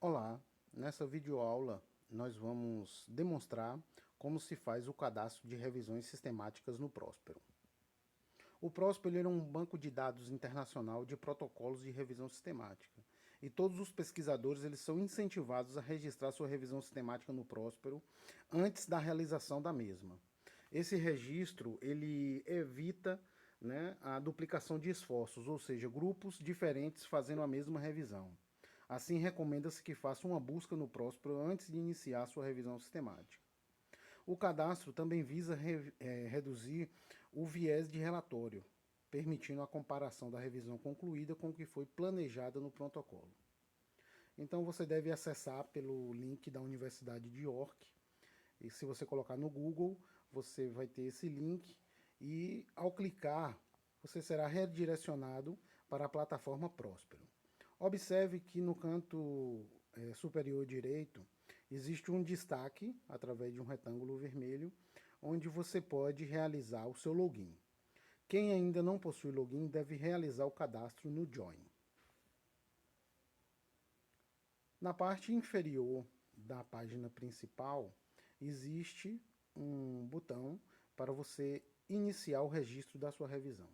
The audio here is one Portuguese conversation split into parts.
Olá, nessa videoaula nós vamos demonstrar como se faz o cadastro de revisões sistemáticas no Próspero. O Próspero é um banco de dados internacional de protocolos de revisão sistemática. E todos os pesquisadores eles são incentivados a registrar sua revisão sistemática no Próspero antes da realização da mesma. Esse registro ele evita, a duplicação de esforços, ou seja, grupos diferentes fazendo a mesma revisão. Assim, recomenda-se que faça uma busca no Próspero antes de iniciar sua revisão sistemática. O cadastro também visa reduzir o viés de relatório, permitindo a comparação da revisão concluída com o que foi planejada no protocolo. Então você deve acessar pelo link da Universidade de York. E se você colocar no Google, você vai ter esse link e ao clicar, você será redirecionado para a plataforma Próspero. Observe que no canto superior direito existe um destaque através de um retângulo vermelho, onde você pode realizar o seu login. Quem ainda não possui login deve realizar o cadastro no Join. Na parte inferior da página principal existe um botão para você iniciar o registro da sua revisão.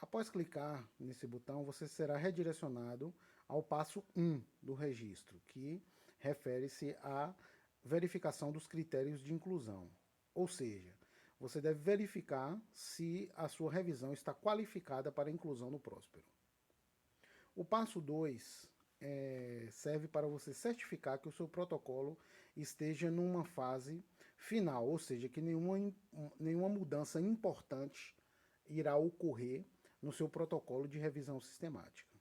Após clicar nesse botão, você será redirecionado ao passo 1 do registro, que refere-se à verificação dos critérios de inclusão. Ou seja, você deve verificar se a sua revisão está qualificada para inclusão no Próspero. O passo 2 serve para você certificar que o seu protocolo esteja numa fase final, ou seja, que nenhuma mudança importante irá ocorrer no seu protocolo de revisão sistemática.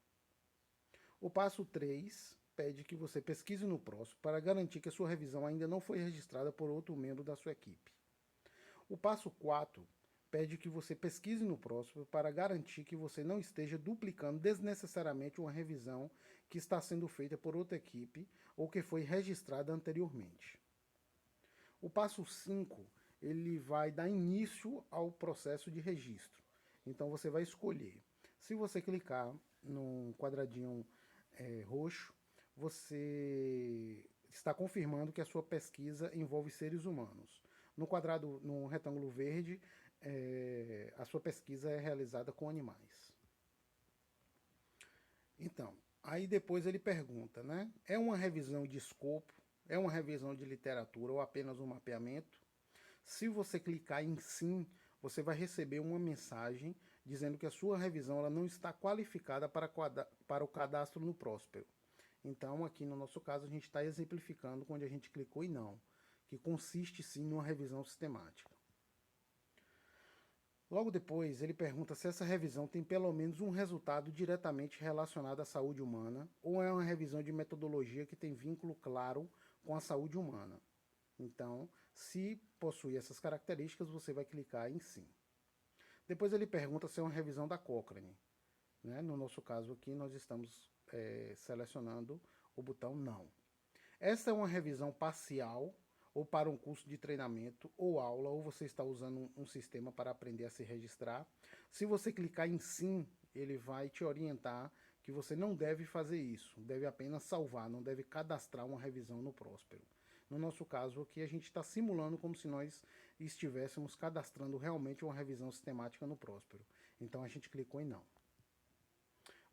O passo 3 pede que você pesquise no Próspero para garantir que a sua revisão ainda não foi registrada por outro membro da sua equipe. O passo 4 pede que você pesquise no Próspero para garantir que você não esteja duplicando desnecessariamente uma revisão que está sendo feita por outra equipe ou que foi registrada anteriormente. O passo 5 ele vai dar início ao processo de registro. Então você vai escolher. Se você clicar no quadradinho roxo, você está confirmando que a sua pesquisa envolve seres humanos. No retângulo verde, a sua pesquisa é realizada com animais. Então, aí depois ele pergunta, né? É uma revisão de escopo? É uma revisão de literatura ou apenas um mapeamento? Se você clicar em sim, você vai receber uma mensagem dizendo que a sua revisão ela não está qualificada para o cadastro no Próspero. Então, aqui no nosso caso, a gente está exemplificando quando a gente clicou em não, que consiste sim numa revisão sistemática. Logo depois, ele pergunta se essa revisão tem pelo menos um resultado diretamente relacionado à saúde humana ou é uma revisão de metodologia que tem vínculo claro com a saúde humana. Então, se possui essas características, você vai clicar em sim. Depois ele pergunta se é uma revisão da Cochrane. Né? No nosso caso aqui, nós estamos selecionando o botão não. Essa é uma revisão parcial ou para um curso de treinamento ou aula, ou você está usando um sistema para aprender a se registrar. Se você clicar em sim, ele vai te orientar que você não deve fazer isso, deve apenas salvar, não deve cadastrar uma revisão no Próspero. No nosso caso aqui, a gente está simulando como se nós estivéssemos cadastrando realmente uma revisão sistemática no Próspero. Então a gente clicou em não.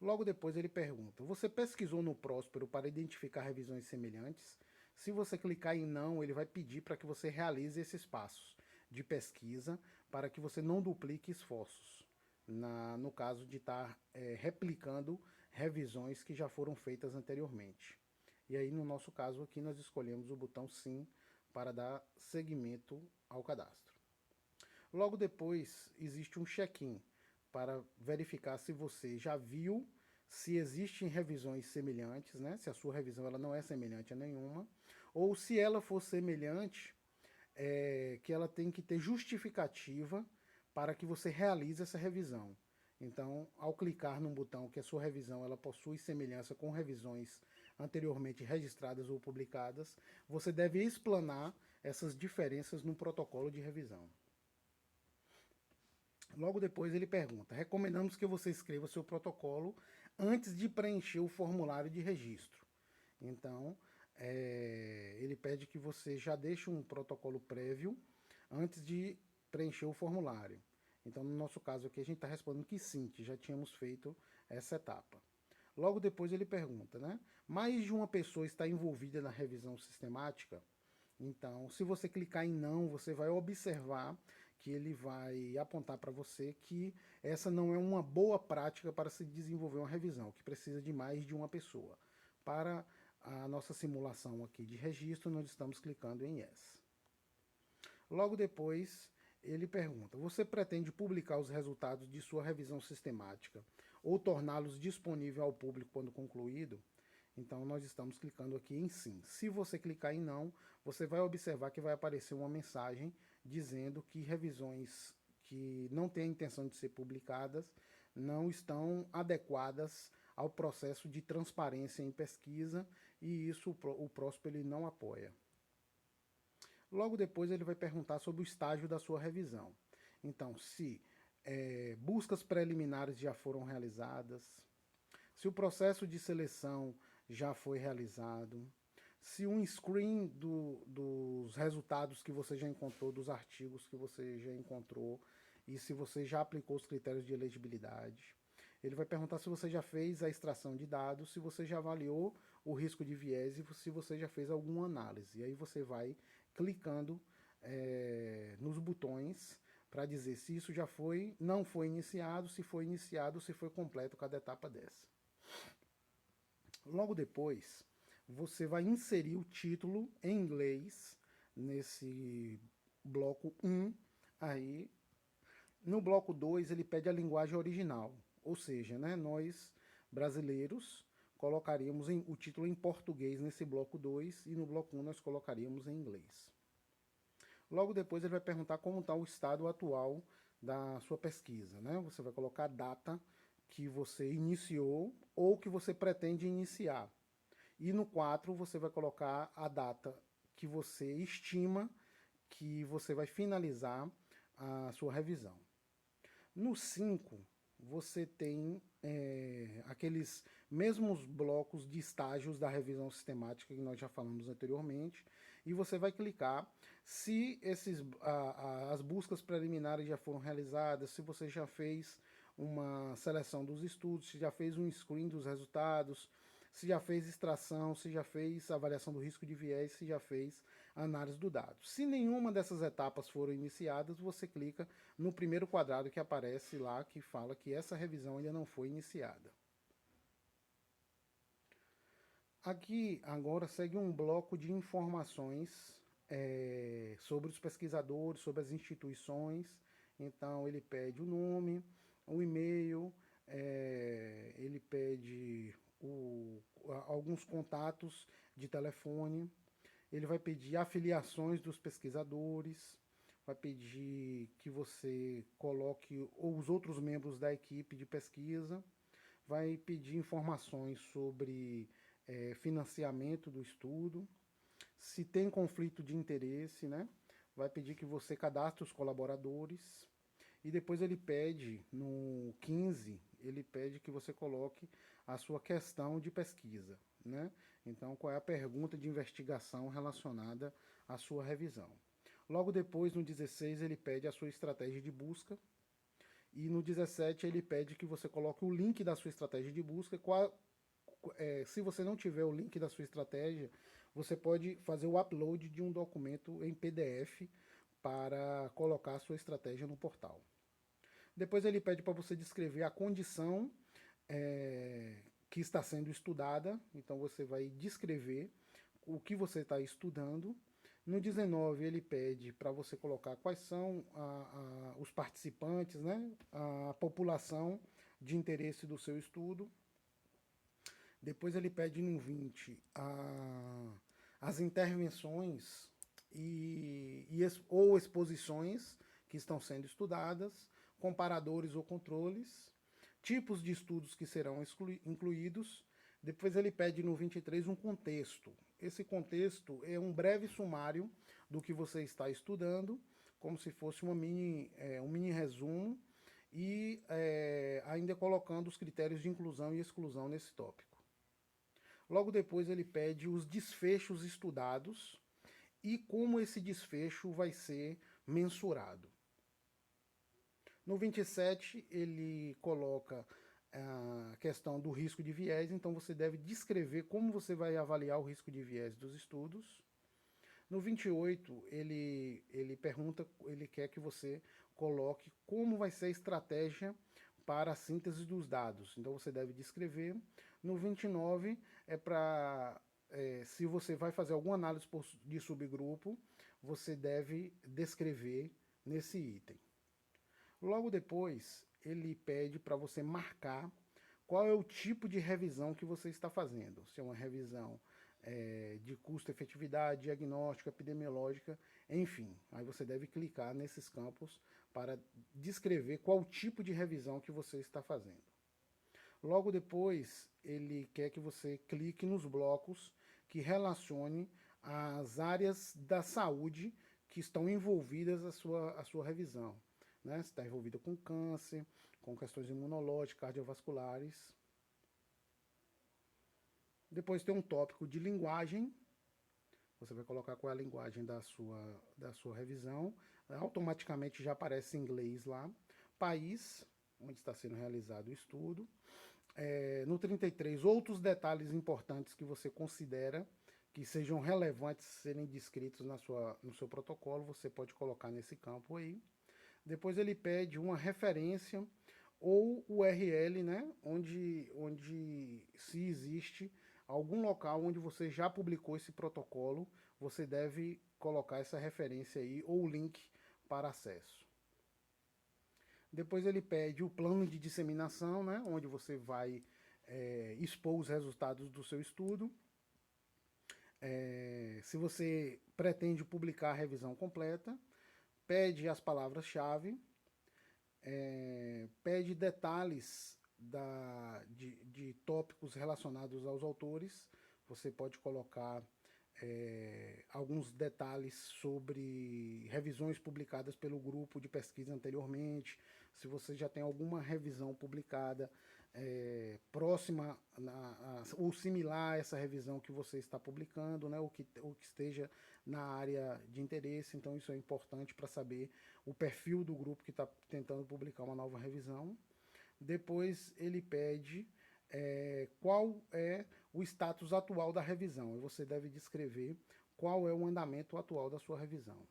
Logo depois ele pergunta, você pesquisou no Próspero para identificar revisões semelhantes? Se você clicar em não, ele vai pedir para que você realize esses passos de pesquisa para que você não duplique esforços. No caso de estar replicando revisões que já foram feitas anteriormente. E aí, no nosso caso aqui, nós escolhemos o botão sim para dar seguimento ao cadastro. Logo depois, existe um check-in para verificar se você já viu, se existem revisões semelhantes, né? Se a sua revisão ela não é semelhante a nenhuma, ou se ela for semelhante, que ela tem que ter justificativa para que você realize essa revisão. Então, ao clicar num botão que a sua revisão ela possui semelhança com revisões anteriormente registradas ou publicadas, você deve explanar essas diferenças no protocolo de revisão. Logo depois ele pergunta, recomendamos que você escreva seu protocolo antes de preencher o formulário de registro. Então, ele pede que você já deixe um protocolo prévio antes de preencher o formulário. Então, no nosso caso aqui, a gente está respondendo que sim, que já tínhamos feito essa etapa. Logo depois ele pergunta, né? Mais de uma pessoa está envolvida na revisão sistemática? Então, se você clicar em não, você vai observar que ele vai apontar para você que essa não é uma boa prática para se desenvolver uma revisão, que precisa de mais de uma pessoa. Para a nossa simulação aqui de registro, nós estamos clicando em Yes. Logo depois, ele pergunta: você pretende publicar os resultados de sua revisão sistemática ou torná-los disponível ao público quando concluído? Então, nós estamos clicando aqui em sim. Se você clicar em não, você vai observar que vai aparecer uma mensagem dizendo que revisões que não têm a intenção de ser publicadas não estão adequadas ao processo de transparência em pesquisa, e isso o PROSPER ele não apoia. Logo depois ele vai perguntar sobre o estágio da sua revisão. Então, se buscas preliminares já foram realizadas, se o processo de seleção já foi realizado, se um screen dos resultados que você já encontrou, dos artigos que você já encontrou, e se você já aplicou os critérios de elegibilidade. Ele vai perguntar se você já fez a extração de dados, se você já avaliou o risco de viés e se você já fez alguma análise. E aí você vai clicando nos botões para dizer se isso já foi, não foi iniciado, se foi iniciado, se foi completo cada etapa dessa. Logo depois, você vai inserir o título em inglês nesse bloco 1. Aí, no bloco 2, ele pede a linguagem original. Ou seja, né, nós, brasileiros, colocaríamos o título em português nesse bloco 2 e no bloco 1 nós colocaríamos em inglês. Logo depois ele vai perguntar como está o estado atual da sua pesquisa, né? Você vai colocar a data que você iniciou ou que você pretende iniciar. E no 4 você vai colocar a data que você estima que você vai finalizar a sua revisão. No 5, você tem aqueles mesmos blocos de estágios da revisão sistemática que nós já falamos anteriormente, e você vai clicar se as buscas preliminares já foram realizadas, se você já fez uma seleção dos estudos, se já fez um screen dos resultados, se já fez extração, se já fez avaliação do risco de viés, se já fez análise do dado. Se nenhuma dessas etapas foram iniciadas, você clica no primeiro quadrado que aparece lá, que fala que essa revisão ainda não foi iniciada. Aqui agora segue um bloco de informações sobre os pesquisadores, sobre as instituições. Então ele pede o nome, o e-mail, ele pede alguns contatos de telefone, ele vai pedir afiliações dos pesquisadores, vai pedir que você coloque os outros membros da equipe de pesquisa, vai pedir informações sobre financiamento do estudo, se tem conflito de interesse, né? Vai pedir que você cadastre os colaboradores, e depois ele pede, no 15, ele pede que você coloque a sua questão de pesquisa, né? Então, qual é a pergunta de investigação relacionada à sua revisão. Logo depois, no 16, ele pede a sua estratégia de busca, e no 17 ele pede que você coloque o link da sua estratégia de busca. Se você não tiver o link da sua estratégia, você pode fazer o upload de um documento em PDF para colocar a sua estratégia no portal. Depois ele pede para você descrever a condição que está sendo estudada, então você vai descrever o que você está estudando. No 19 ele pede para você colocar quais são os participantes, né, a população de interesse do seu estudo. Depois ele pede no 20 as intervenções ou exposições que estão sendo estudadas, comparadores ou controles, tipos de estudos que serão incluídos. Depois ele pede no 23 um contexto. Esse contexto é um breve sumário do que você está estudando, como se fosse um mini resumo, e ainda colocando os critérios de inclusão e exclusão nesse tópico. Logo depois ele pede os desfechos estudados e como esse desfecho vai ser mensurado. No 27 ele coloca a questão do risco de viés, então você deve descrever como você vai avaliar o risco de viés dos estudos. No 28, ele pergunta, ele quer que você coloque como vai ser a estratégia para a síntese dos dados. Então você deve descrever. No 29 é para se você vai fazer alguma análise de subgrupo, você deve descrever nesse item. Logo depois, ele pede para você marcar qual é o tipo de revisão que você está fazendo. Se é uma revisão de custo-efetividade, diagnóstica, epidemiológica, enfim. Aí você deve clicar nesses campos para descrever qual tipo de revisão que você está fazendo. Logo depois, ele quer que você clique nos blocos que relacione as áreas da saúde que estão envolvidas a sua revisão. Né? Se está envolvida com câncer, com questões imunológicas, cardiovasculares. Depois tem um tópico de linguagem. Você vai colocar qual é a linguagem da sua revisão. Automaticamente já aparece em inglês lá. País, onde está sendo realizado o estudo. No 33, outros detalhes importantes que você considera que sejam relevantes serem descritos no seu protocolo, você pode colocar nesse campo aí. Depois ele pede uma referência ou URL, né, onde se existe algum local onde você já publicou esse protocolo, você deve colocar essa referência aí ou link para acesso. Depois ele pede o plano de disseminação, né, onde você vai expor os resultados do seu estudo. Se você pretende publicar a revisão completa, pede as palavras-chave, pede detalhes de tópicos relacionados aos autores. Você pode colocar alguns detalhes sobre revisões publicadas pelo grupo de pesquisa anteriormente, se você já tem alguma revisão publicada próxima ou similar a essa revisão que você está publicando, né, ou que esteja na área de interesse. Então isso é importante para saber o perfil do grupo que está tentando publicar uma nova revisão. Depois ele pede qual é o status atual da revisão, e você deve descrever qual é o andamento atual da sua revisão.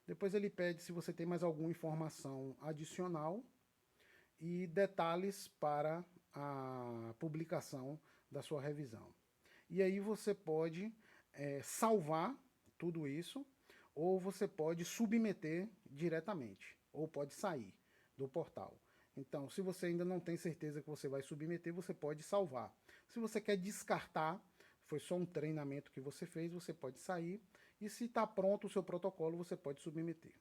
Depois ele pede se você tem mais alguma informação adicional e detalhes para a publicação da sua revisão. E aí você pode salvar tudo isso, ou você pode submeter diretamente, ou pode sair do portal. Então, se você ainda não tem certeza que você vai submeter, você pode salvar. Se você quer descartar, foi só um treinamento que você fez, você pode sair. E se está pronto o seu protocolo, você pode submeter.